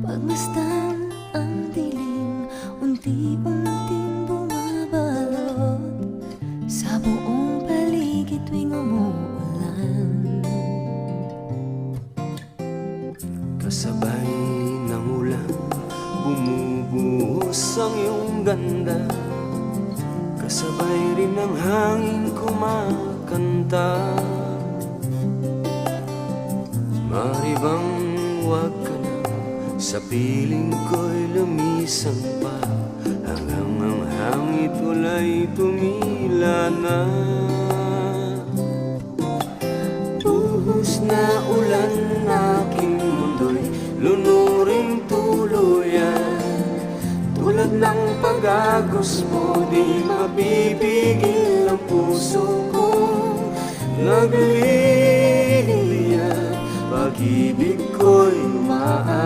Pagmasdan ang dilim, unti-unting bumabalot sa buong paligid tuwing umuulan. Kasabay ng ulan, bumubuhos ang iyong ganda. Kasabay rin ng hangin kumakanta. Mari bang huwag ka na, sa piling ko'y lumisan pa, hanggang ang hangit ula'y tumila na. Buhos na ulan, aking mundo'y lunuring tuluyan. Tulad ng pag-agos mo, di mapipigil ang puso kong nagliliyan. Pag-ibig ko'y umaabot.